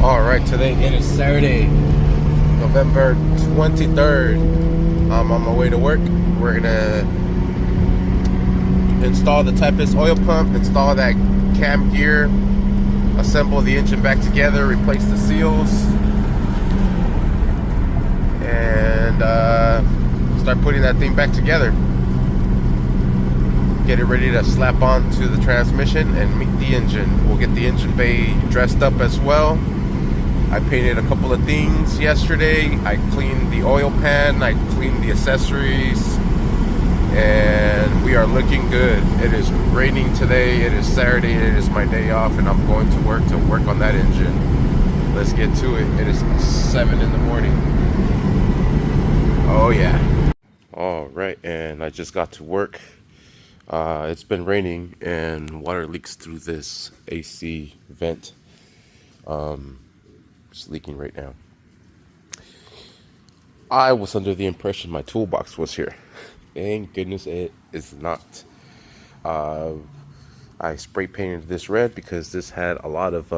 Alright, today it is Saturday, November 23rd. I'm on my way to work. We're gonna install the Typist oil pump, install that cam gear, assemble the engine back together, replace the seals, and start putting that thing back together. Get it ready to slap onto the transmission and meet the engine. We'll get the engine bay dressed up as well. I painted a couple of things yesterday. I cleaned the oil pan, I cleaned the accessories, and we are looking good. It is raining today, it is Saturday, it is my day off, and I'm going to work on that engine. Let's get to it. It is 7 in the morning. Oh yeah. Alright, and I just got to work. It's been raining and water leaks through this AC vent. It's leaking right now. I was under the impression my toolbox was here. Thank goodness it is not. I spray painted this red because this had a lot of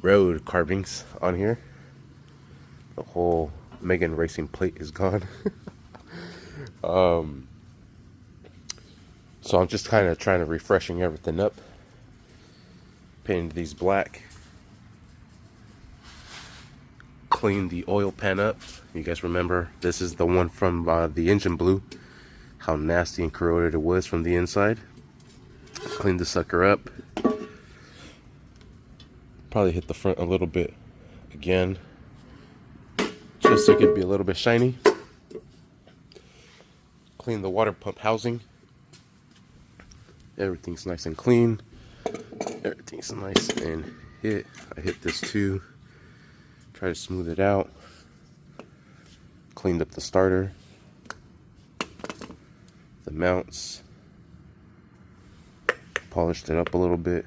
road carvings on here. The whole Megan Racing plate is gone. So I'm just kind of trying to refreshing everything up. Painted these black. Clean the oil pan up. You guys remember this is the one from the engine blue, how nasty and corroded it was from the inside. Clean the sucker up. Probably hit the front a little bit again, just so it could be a little bit shiny. Clean the water pump housing. Everything's nice and clean. Everything's nice and hit. I hit this too. Try to smooth it out. Cleaned up the starter, the mounts, polished it up a little bit.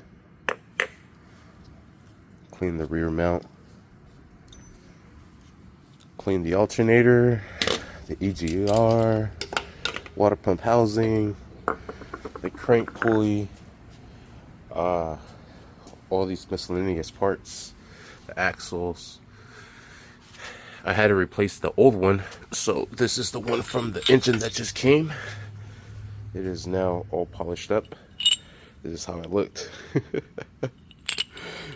Cleaned the rear mount. Cleaned the alternator, the EGR, water pump housing, the crank pulley, all these miscellaneous parts, the axles. I had to replace the old one, so this is the one from the engine that just came. It is now all polished up. This is how it looked. I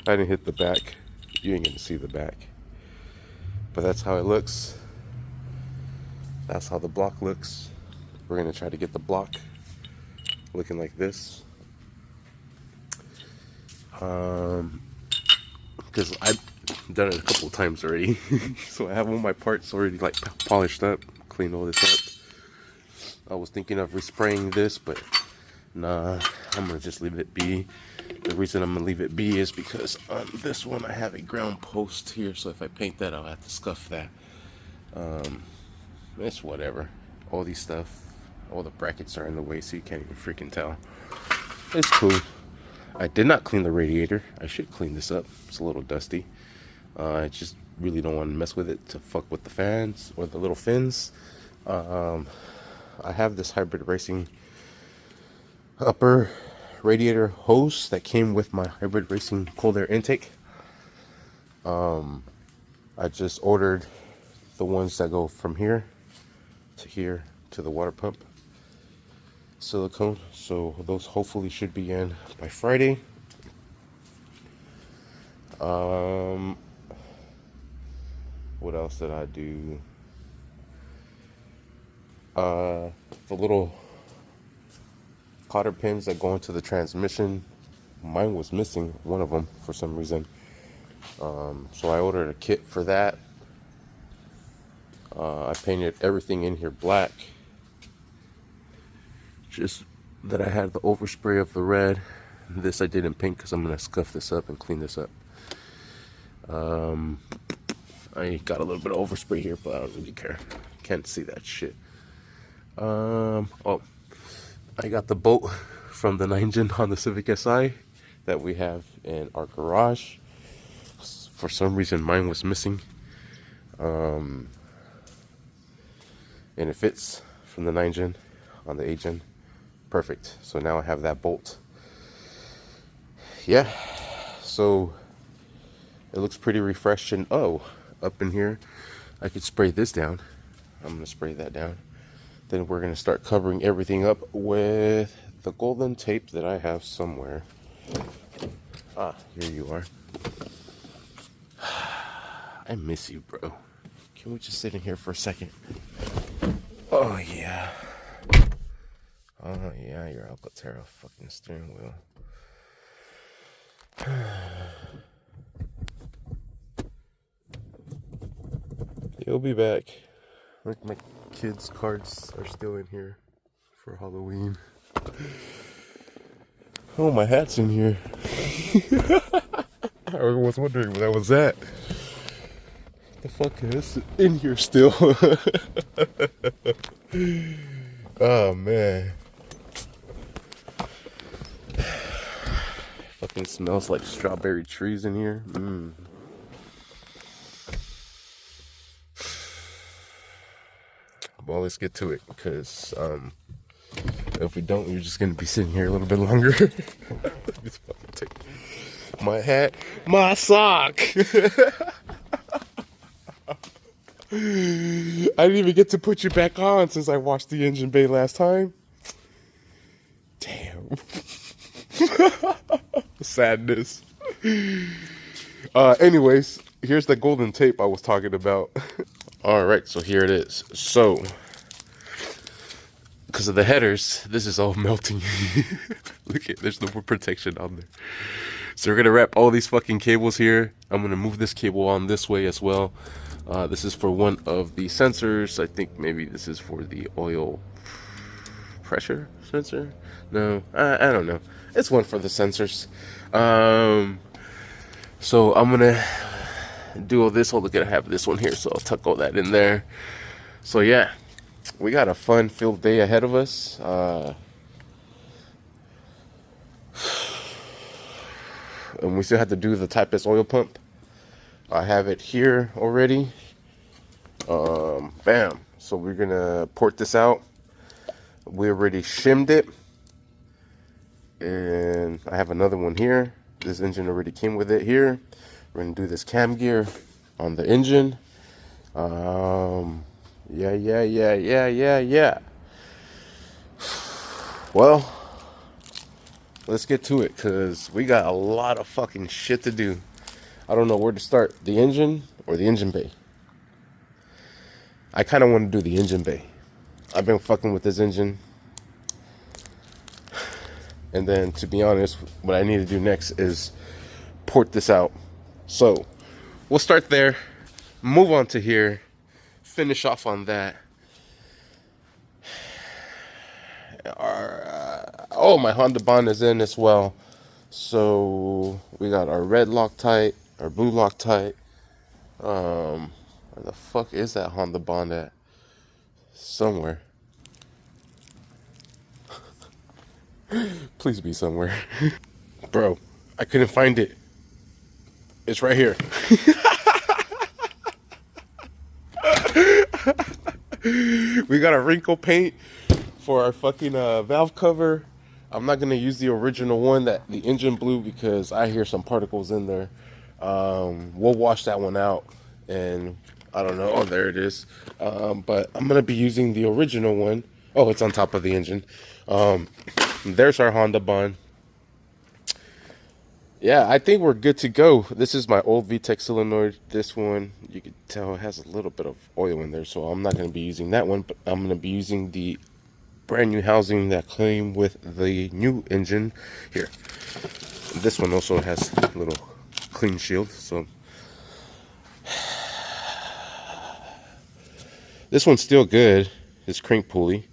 didn't hit the back. You ain't gonna see the back, but that's how it looks. That's how the block looks. We're gonna try to get the block looking like this. Because I've done it a couple of times already. So I have all my parts already like polished up, cleaned all this up. I was thinking of respraying this, but nah, I'm gonna just leave it be. The reason I'm gonna leave it be is because on this one I have a ground post here, so if I paint that I'll have to scuff that. It's whatever. All these stuff, all the brackets are in the way, so you can't even freaking tell. It's cool. I did not clean the radiator. I should clean this up. It's a little dusty. I just really don't want to mess with it to fuck with the fans or the little fins. I have this Hybrid Racing upper radiator hose that came with my Hybrid Racing cold air intake. I just ordered the ones that go from here to the water pump, silicone, so those hopefully should be in by Friday. What else did I do? The little cotter pins that go into the transmission, mine was missing one of them for some reason. So I ordered a kit for that. I painted everything in here black, just that I had the overspray of the red. This I did in pink because I'm gonna scuff this up and clean this up. I got a little bit of overspray here, but I don't really care. Can't see that shit. Oh, I got the bolt from the 9-gen on the Civic Si that we have in our garage. For some reason mine was missing. And it fits from the 9-gen on the 8-gen. Perfect. So now I have that bolt. Yeah, so It looks pretty refreshing. Oh, up in here, I could spray this down. I'm gonna spray that down. Then we're gonna start covering everything up with the golden tape that I have somewhere. Ah, here you are. I miss you, bro. Can we just sit in here for a second? Oh yeah. Oh yeah, your Alcantara fucking steering wheel. He'll be back. Like my kids' cards are still in here for Halloween. Oh, my hat's in here. I was wondering where that was at. The fuck is in here still? Oh man. Fucking smells like strawberry trees in here. Well, let's get to it, because if we don't, we're just gonna be sitting here a little bit longer. Let me fucking take my hat, my sock. I didn't even get to put you back on since I watched the engine bay last time. Damn. Sadness. Anyways, here's the golden tape I was talking about. All right, so here it is. So, because of the headers, this is all melting. Look at, there's no more protection on there. So we're gonna wrap all these fucking cables here. I'm gonna move this cable on this way as well. This is for one of the sensors. I think maybe this is for the oil pressure sensor. No, I don't know. It's one for the sensors. So I'm gonna do all this. Oh, look at, I have this one here, so I'll tuck all that in there. So yeah, we got a fun-filled day ahead of us. And we still have to do the Type S oil pump. I have it here already. Bam. So we're gonna port this out. We already shimmed it, and I have another one here. This engine already came with it here. We're gonna do this cam gear on the engine. Yeah. Well, let's get to it, because we got a lot of fucking shit to do. I don't know where to start, the engine or the engine bay. I kind of want to do the engine bay. I've been fucking with this engine. And then, to be honest, what I need to do next is port this out. So, we'll start there, move on to here, finish off on that. Oh, my Honda Bond is in as well. So, we got our red Loctite, our blue Loctite. Where the fuck is that Honda Bond at? Somewhere. Please be somewhere. Bro, I couldn't find it. It's right here. We got a wrinkle paint for our fucking valve cover. I'm not gonna use the original one, that the engine blue, because I hear some particles in there. We'll wash that one out, and I don't know. Oh, there it is. But I'm gonna be using the original one. Oh, it's on top of the engine. There's our Honda Bond. Yeah, I think we're good to go. This is my old VTEC solenoid. This one, you can tell, it has a little bit of oil in there, so I'm not going to be using that one, but I'm going to be using the brand new housing that came with the new engine here. This one also has a little clean shield, so this one's still good. This crank pulley,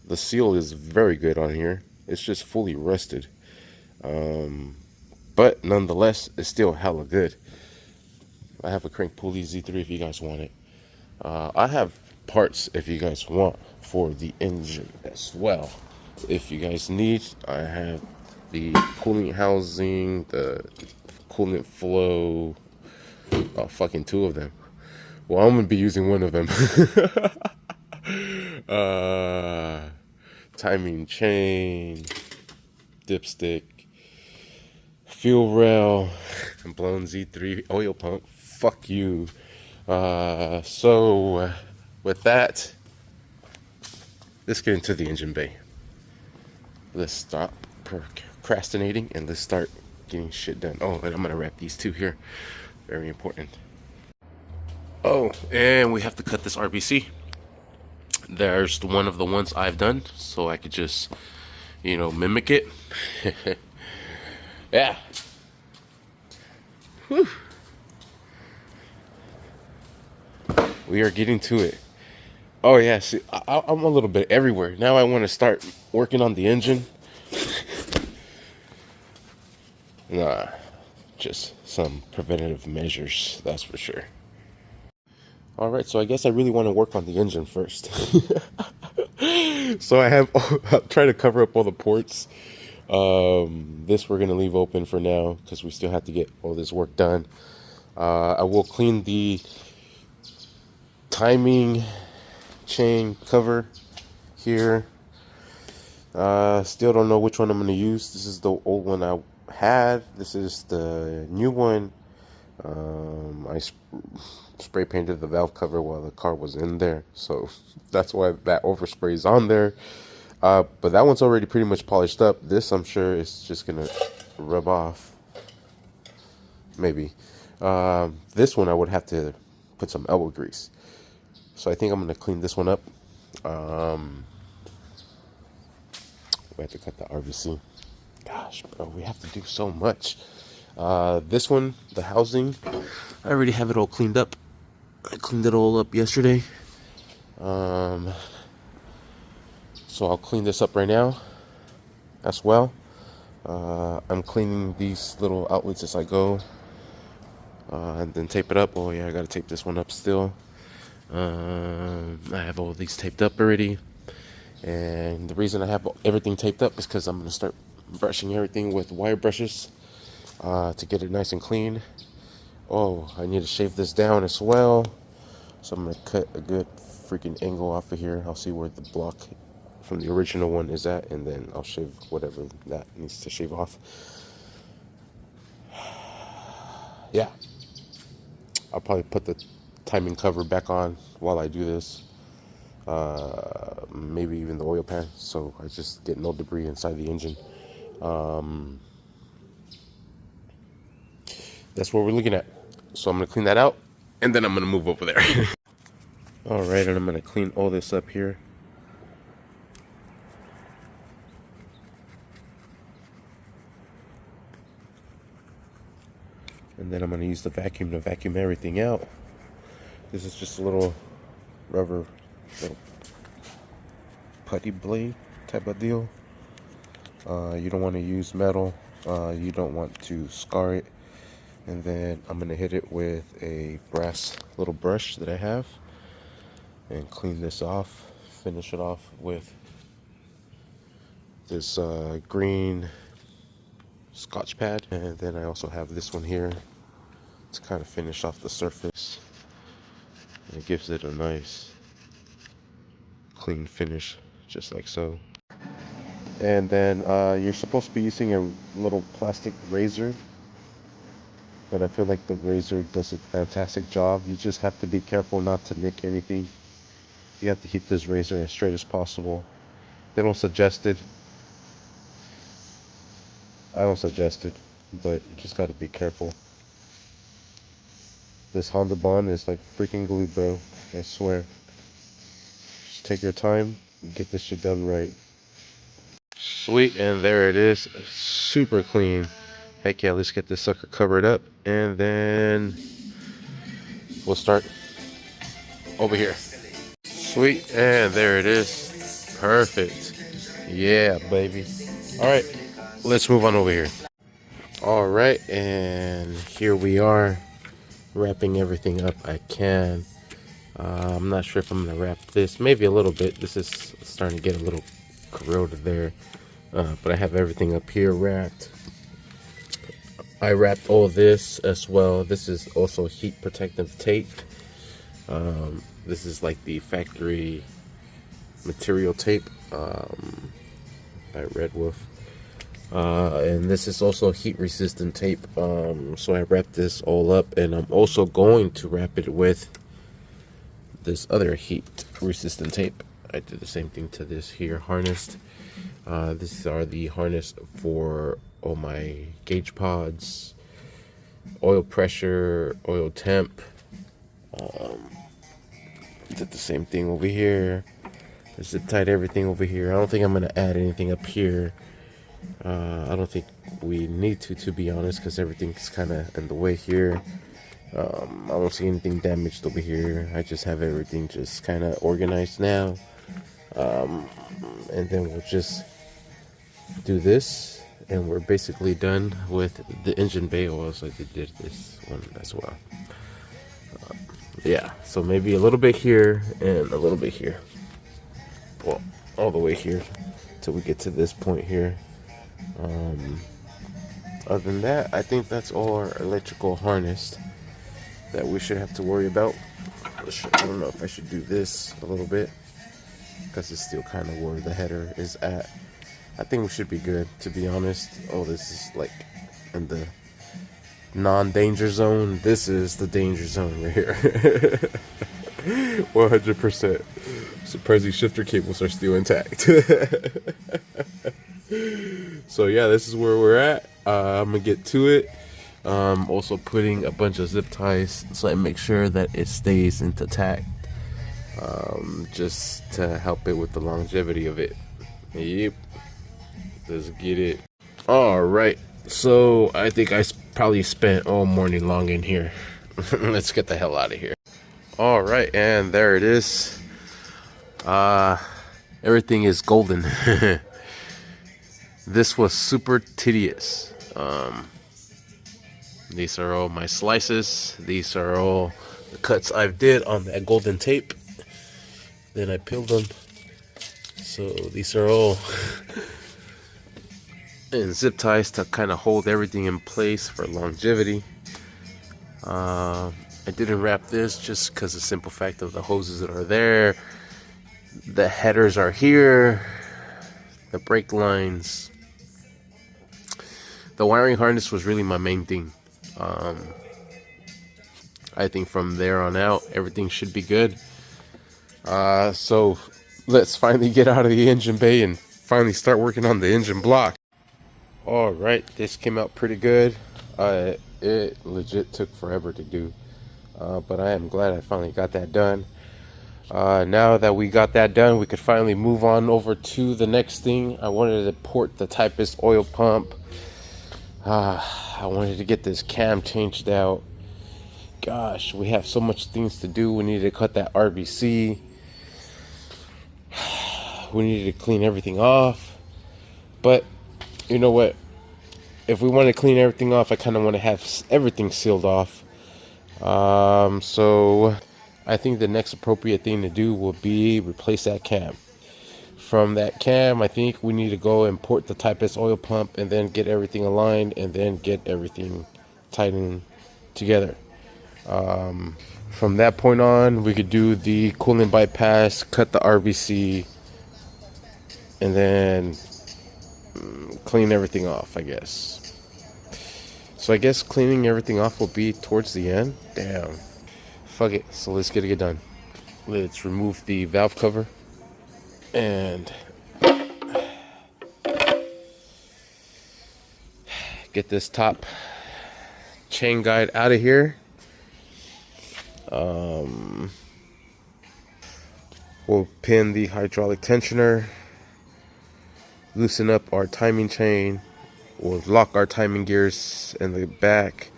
the seal is very good on here. It's just fully rusted. But nonetheless, it's still hella good. I have a crank pulley Z3 if you guys want it. I have parts if you guys want for the engine as well. If you guys need, I have the cooling housing, the coolant flow, fucking two of them. Well, I'm gonna be using one of them. Timing chain, dipstick, fuel rail, blown Z3 oil pump. Fuck you. So with that, let's get into the engine bay. Let's stop procrastinating and let's start getting shit done. Oh, and I'm gonna wrap these two here. Very important. Oh, and we have to cut this RBC. There's one of the ones I've done, so I could just, you know, mimic it. Yeah. Whew. We are getting to it. Oh yeah, see, I'm a little bit everywhere. Now I want to start working on the engine. Nah, just some preventative measures, that's for sure. Alright, so I guess I really want to work on the engine first. So I'll try to cover up all the ports. This we're going to leave open for now because we still have to get all this work done. I will clean the timing chain cover here. Still don't know which one I'm going to use. This is the old one I had. This is the new one. I spray painted the valve cover while the car was in there, so that's why that overspray is on there. But that one's already pretty much polished up. This, I'm sure, is just gonna rub off. Maybe. This one I would have to put some elbow grease. So I think I'm gonna clean this one up. We have to cut the RVC. Gosh, bro, we have to do so much. This one, the housing, I already have it all cleaned up. I cleaned it all up yesterday. So I'll clean this up right now as well. I'm cleaning these little outlets as I go. And then tape it up. Oh yeah, I gotta tape this one up still. I have all these taped up already. And the reason I have everything taped up is because I'm gonna start brushing everything with wire brushes to get it nice and clean. Oh, I need to shave this down as well. So I'm gonna cut a good freaking angle off of here. I'll see where the block from the original one is at, and then I'll shave whatever that needs to shave off. Yeah, I'll probably put the timing cover back on while I do this. Maybe even the oil pan, so I just get no debris inside the engine. That's what we're looking at. So I'm gonna clean that out, and then I'm gonna move over there. All right, and I'm gonna clean all this up here. And then I'm gonna use the vacuum to vacuum everything out. This is just a little rubber, little putty blade type of deal. You don't want to use metal. You don't want to scar it. And then I'm gonna hit it with a brass little brush that I have and clean this off. Finish it off with this green Scotch pad, and then I also have this one here to kind of finish off the surface. And it gives it a nice clean finish, just like so. And then you're supposed to be using a little plastic razor, but I feel like the razor does a fantastic job. You just have to be careful not to nick anything. You have to keep this razor as straight as possible. They don't suggest it. I don't suggest it, but you just gotta be careful. This Honda Bond is like freaking glue, bro. I swear. Just take your time and get this shit done right. Sweet, and there it is. Super clean. Heck yeah, let's get this sucker covered up, and then we'll start over here. Sweet, and there it is. Perfect. Yeah, baby. Alright, let's move on over here. Alright, and here we are, wrapping everything up I can. I'm not sure if I'm going to wrap this. Maybe a little bit. This is starting to get a little corroded there. But I have everything up here wrapped. I wrapped all this as well. This is also heat protective tape. This is like the factory material tape by Red Wolf. And this is also heat resistant tape. So I wrapped this all up, and I'm also going to wrap it with this other heat resistant tape. I did the same thing to this here harness. These are the harness for all my gauge pods, oil pressure, oil temp. Did the same thing over here. I zip tied everything over here. I don't think I'm gonna add anything up here. I don't think we need to be honest, because everything's kind of in the way here. I don't see anything damaged over here. I just have everything just kind of organized now. And then we'll just do this, and we're basically done with the engine bay oils. Like they did this one as well. Yeah, so maybe a little bit here and a little bit here. Well, all the way here till we get to this point here. Other than that, I think that's all our electrical harness that we should have to worry about. I don't know if I should do this a little bit, because it's still kind of where the header is at. I think we should be good, to be honest. Oh, this is like in the non-danger zone. This is the danger zone right here. 100%. Surprised these shifter cables are still intact. So yeah, this is where we're at. I'm gonna get to it. Also putting a bunch of zip ties so I make sure that it stays intact, just to help it with the longevity of it. Yep, let's get it. All right, so I think I probably spent all morning long in here. Let's get the hell out of here. All right, and there it is. Everything is golden. This was super tedious. These are all my slices. These are all the cuts I've did on that golden tape. Then I peeled them. So these are all in zip ties to kind of hold everything in place for longevity. I didn't wrap this just because the simple fact of the hoses that are there. The headers are here. The brake lines. The wiring harness was really my main thing. I think from there on out, everything should be good. So let's finally get out of the engine bay and finally start working on the engine block. All right, this came out pretty good. It legit took forever to do, but I am glad I finally got that done. Now that we got that done, we could finally move on over to the next thing. I wanted to port the Typist oil pump. I wanted to get this cam changed out. Gosh, we have so much things to do. We need to cut that RBC. We needed to clean everything off. But you know what? If we want to clean everything off, I kind of want to have everything sealed off. So I think the next appropriate thing to do will be replace that cam. From that cam, I think we need to go import the Typist oil pump and then get everything aligned and then get everything tightened together. From that point on, we could do the coolant bypass, cut the RBC, and then clean everything off, I guess. So I guess cleaning everything off will be towards the end. Damn. Fuck it. So let's get it done. Let's remove the valve cover and get this top chain guide out of here. We'll pin the hydraulic tensioner, loosen up our timing chain, we'll lock our timing gears in the back,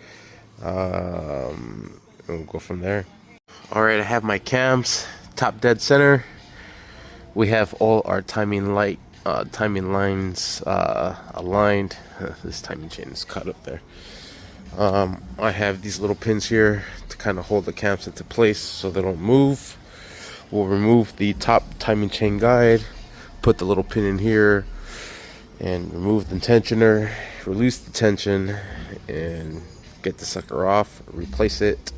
and we'll go from there. Alright, I have my cams top dead center. We have all our timing lines aligned. This timing chain is caught up there. I have these little pins here to kind of hold the cams into place so they don't move. We'll remove the top timing chain guide, put the little pin in here, and remove the tensioner, release the tension, and get the sucker off, replace it,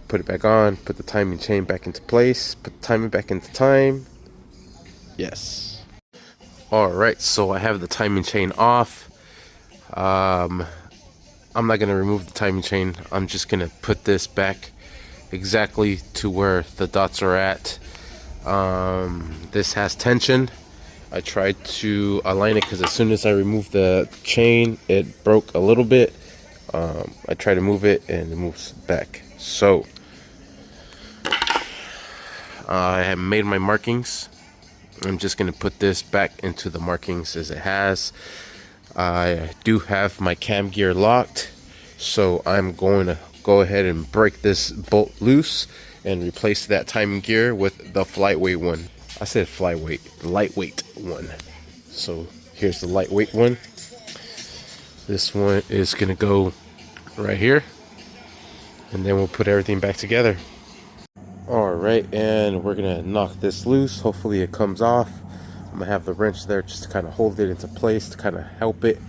put it back on, put the timing chain back into place, put the timing back into time. Yes. Alright, so I have the timing chain off. I'm not going to remove the timing chain. I'm just going to put this back exactly to where the dots are at. This has tension. I tried to align it because as soon as I removed the chain, it broke a little bit. I try to move it and it moves back. So I have made my markings. I'm just going to put this back into the markings as it has. I do have my cam gear locked, so I'm going to go ahead and break this bolt loose and replace that timing gear with the lightweight one. I said lightweight one. So here's the lightweight one. This one is going to go right here, and then we'll put everything back together. Alright, and we're gonna knock this loose. Hopefully it comes off. I'm gonna have the wrench there just to kind of hold it into place, to kind of help it.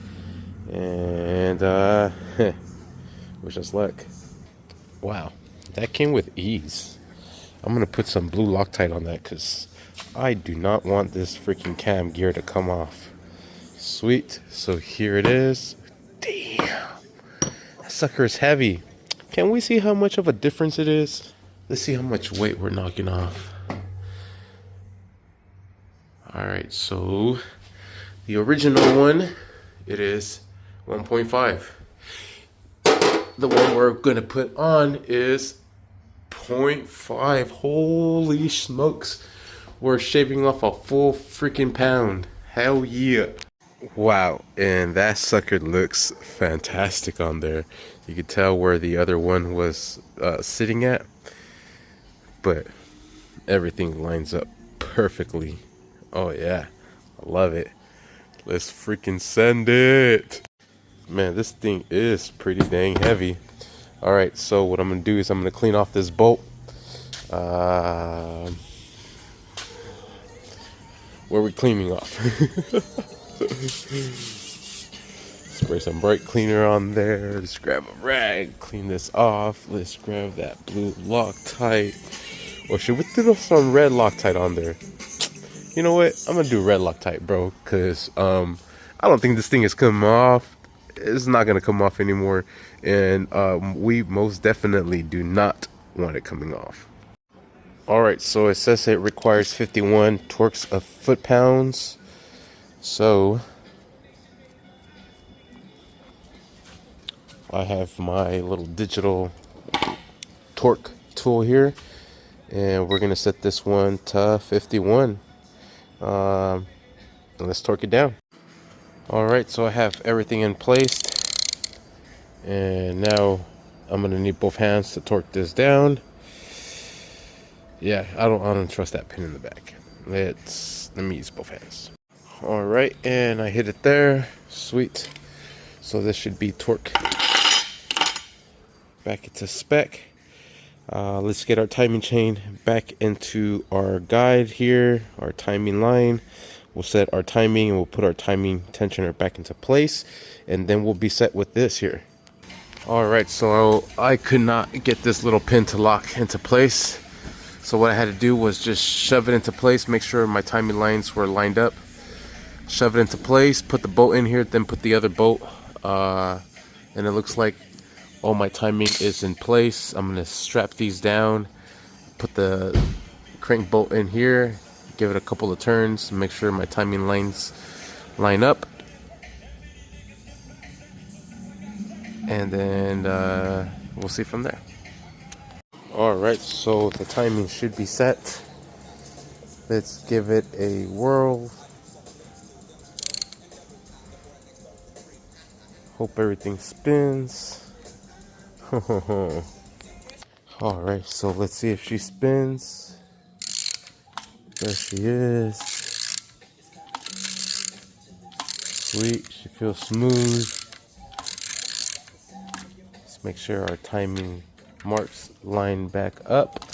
And wish us luck. Wow, that came with ease. I'm gonna put some blue Loctite on that because I do not want this freaking cam gear to come off. Sweet, so here it is. Damn, that sucker is heavy. Can we see how much of a difference it is? Let's see how much weight we're knocking off. Alright, so the original one, it is 1.5. The one we're gonna put on is 0.5. Holy smokes. We're shaving off a full freaking pound. Hell yeah. Wow, and that sucker looks fantastic on there. You can tell where the other one was sitting at. But everything lines up perfectly. Oh yeah, I love it. Let's freaking send it. Man, this thing is pretty dang heavy. Alright, so what I'm gonna do is I'm gonna clean off this bolt. Where are we cleaning off? Spray some brake cleaner on there. Let's grab a rag, clean this off. Let's grab that blue Loctite. Or should we throw some red Loctite on there? You know what? I'm gonna do red Loctite, bro, because I don't think this thing is coming off. It's not gonna come off anymore, and we most definitely do not want it coming off. Alright, so it says it requires 51 torques of foot-pounds. So I have my little digital torque tool here, and we're gonna set this one to 51. Let's torque it down. Alright, so I have everything in place, and now I'm gonna need both hands to torque this down. Yeah, I don't trust that pin in the back. Let me use both hands. Alright, and I hit it there. Sweet. So this should be torque back into spec. Let's get our timing chain back into our guide here, our timing line. We'll set our timing and we'll put our timing tensioner back into place, and then we'll be set with this here. Alright, so I could not get this little pin to lock into place. So what I had to do was just shove it into place, make sure my timing lines were lined up. Shove it into place, put the bolt in here, then put the other bolt. And it looks like all my timing is in place. I'm gonna strap these down, put the crank bolt in here, give it a couple of turns, make sure my timing lines line up, and then we'll see from there. Alright, so the timing should be set. Let's give it a whirl. Hope everything spins. Alright, so let's see if she spins. There she is. Sweet, she feels smooth. Let's make sure our timing marks line back up.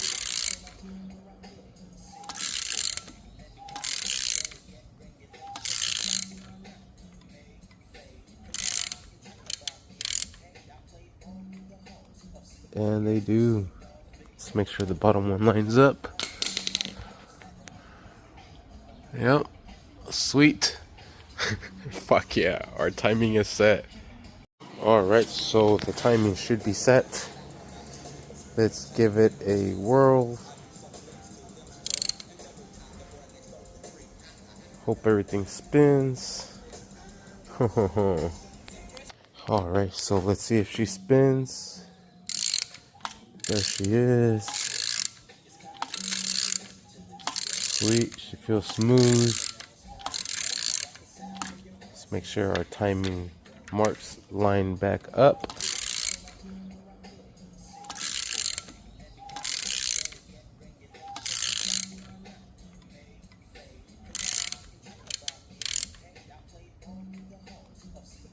And they do. Let's make sure the bottom one lines up. Yep, sweet. Fuck yeah, our timing is set. Alright, so the timing should be set. Let's give it a whirl. Hope everything spins. Alright, so let's see if she spins. There she is. Sweet, she feels smooth. Let's make sure our timing marks line back up.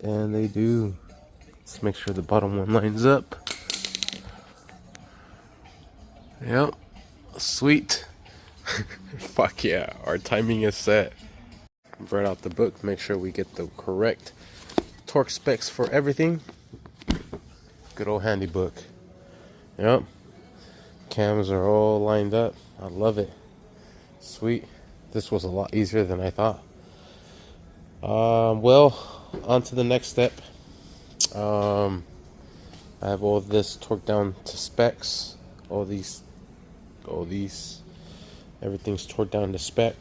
And they do. Let's make sure the bottom one lines up. Yep. Sweet. Fuck yeah, our timing is set. Write out the book, make sure we get the correct torque specs for everything. Good old handy book. Yep. Cams are all lined up. I love it. Sweet. This was a lot easier than I thought. Well, on to the next step. I have all this torqued down to specs. All these, everything's torqued down to spec.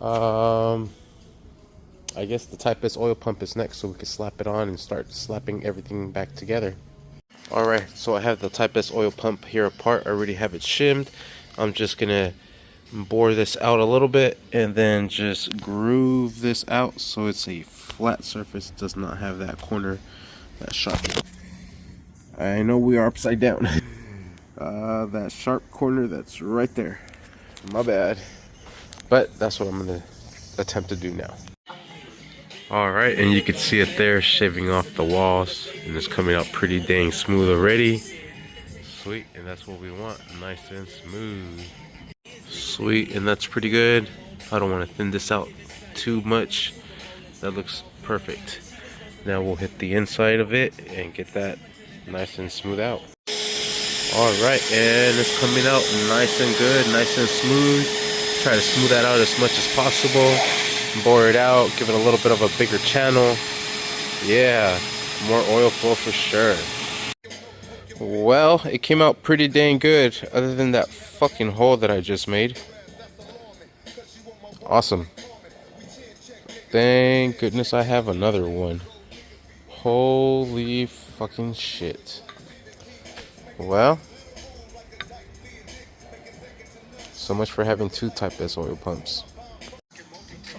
I guess the Type S oil pump is next, so we can slap it on and start slapping everything back together. Alright, so I have the Type S oil pump here apart. I already have it shimmed. I'm just gonna bore this out a little bit and then just groove this out so it's a flat surface. It does not have that corner, that sharp. I know we are upside down. That sharp corner that's right there. My bad. But that's what I'm gonna attempt to do now. Alright, and you can see it there shaving off the walls, and it's coming out pretty dang smooth already. Sweet, and that's what we want, nice and smooth. Sweet, and that's pretty good. I don't want to thin this out too much. That looks perfect. Now we'll hit the inside of it and get that nice and smooth out. Alright, and it's coming out nice and good, nice and smooth. Try to smooth that out as much as possible. Bore it out, give it a little bit of a bigger channel. Yeah, more oil flow for sure. Well, it came out pretty dang good, other than that fucking hole that I just made. Awesome. Thank goodness I have another one. Holy fucking shit. Well, so much for having two Type S oil pumps.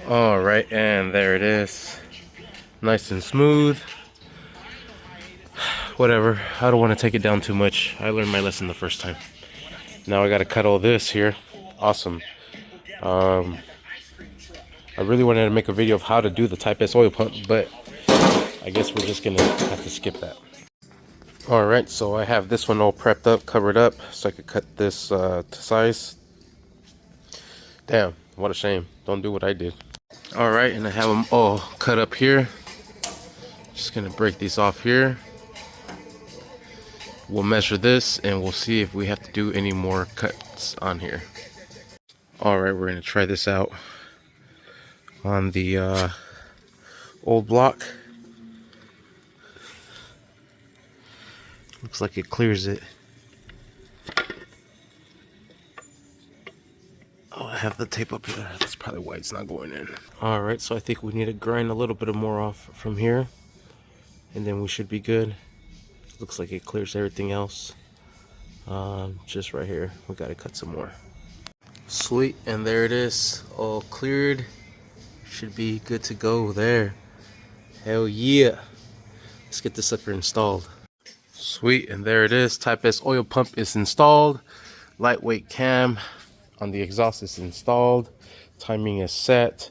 Alright, and there it is. Nice and smooth. Whatever, I don't want to take it down too much. I learned my lesson the first time. Now I gotta cut all this here. Awesome. I really wanted to make a video of how to do the Type S oil pump, but I guess we're just gonna have to skip that. Alright, so I have this one all prepped up, covered up, so I could cut this to size. Damn, what a shame. Don't do what I did. Alright, and I have them all cut up here. Just gonna break these off here. We'll measure this and we'll see if we have to do any more cuts on here. Alright, we're gonna try this out on the old block. Looks like it clears it. Oh, I have the tape up here. That's probably why it's not going in. Alright, so I think we need to grind a little bit more off from here, and then we should be good. Looks like it clears everything else. Just right here, we gotta cut some more. Sweet, and there it is, all cleared. Should be good to go there. Hell yeah. Let's get this sucker installed. Sweet, and there it is. Type S oil pump is installed. Lightweight cam on the exhaust is installed. Timing is set.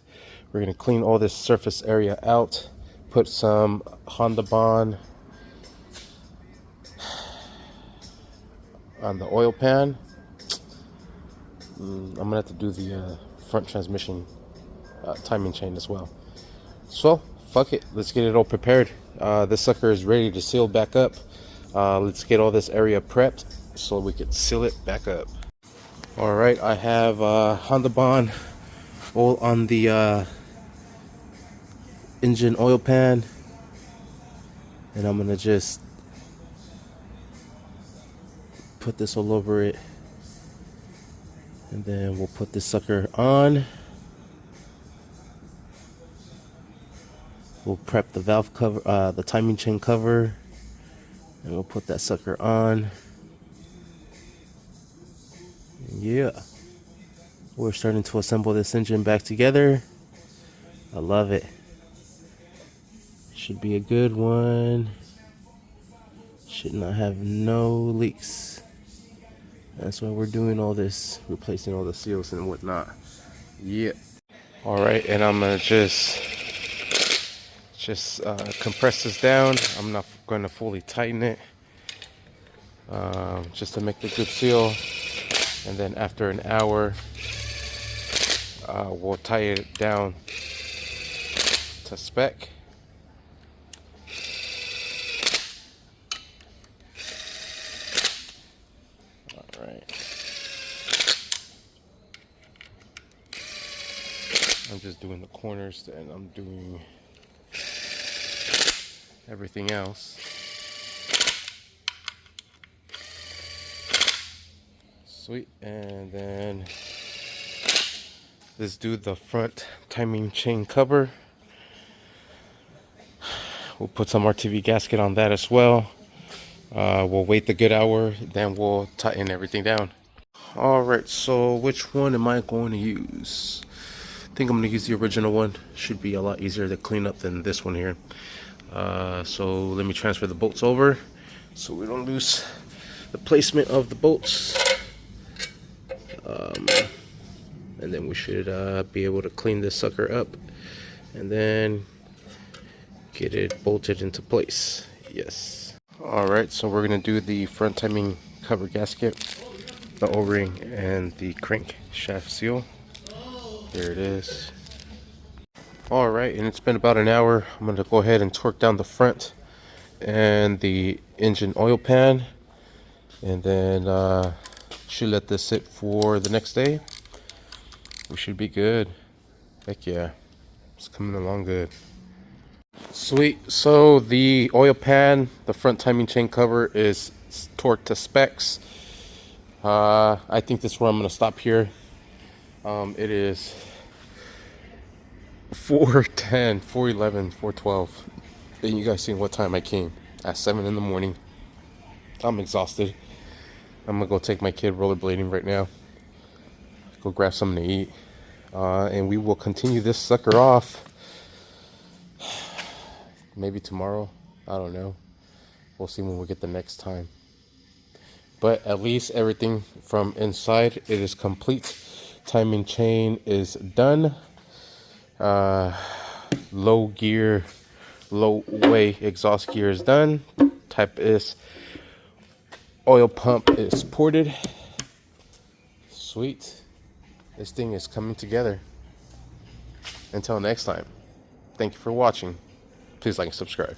We're gonna clean all this surface area out. Put some Honda Bond on the oil pan. I'm gonna have to do the front transmission timing chain as well. So fuck it, let's get it all prepared. This sucker is ready to seal back up. Let's get all this area prepped so we can seal it back up. Alright, I have Honda Bond all on the engine oil pan, and I'm gonna just put this all over it, and then we'll put this sucker on. We'll prep the valve cover, the timing chain cover, and we'll put that sucker on. Yeah, we're starting to assemble this engine back together. I love it. Should be a good one. Should not have no leaks. That's why we're doing all this, replacing all the seals and whatnot. Yeah. All right, and I'm gonna just compress this down. I'm not going to fully tighten it, just to make the good seal. And then after an hour, we'll tie it down to spec. All right. I'm just doing the corners, and I'm doing everything else. Sweet. And then let's do the front timing chain cover. We'll put some RTV gasket on that as well. We'll wait the good hour, then we'll tighten everything down. All right, so which one am I going to use? I think I'm going to use the original one. Should be a lot easier to clean up than this one here. So let me transfer the bolts over so we don't lose the placement of the bolts. And then we should be able to clean this sucker up and then get it bolted into place. Yes. All right, so we're going to do the front timing cover gasket, the O-ring, and the crank shaft seal. There it is. All right, and it's been about an hour. I'm going to go ahead and torque down the front and the engine oil pan, and then should let this sit for the next day. We should be good. Heck yeah, it's coming along good. Sweet. So the oil pan, the front timing chain cover is torqued to specs. I think this is where I'm gonna stop here. It is 4:10, 4:11, 4:12. And you guys seen what time I came? At 7 in the morning. I'm exhausted. I'm gonna go take my kid rollerblading right now. Go grab something to eat. And we will continue this sucker off. Maybe tomorrow. I don't know. We'll see when we get the next time. But at least everything from inside, it is complete. Timing chain is done. Low gear, low way exhaust gear is done. Type is oil pump is ported. Sweet. This thing is coming together. Until next time, thank you for watching. Please like and subscribe.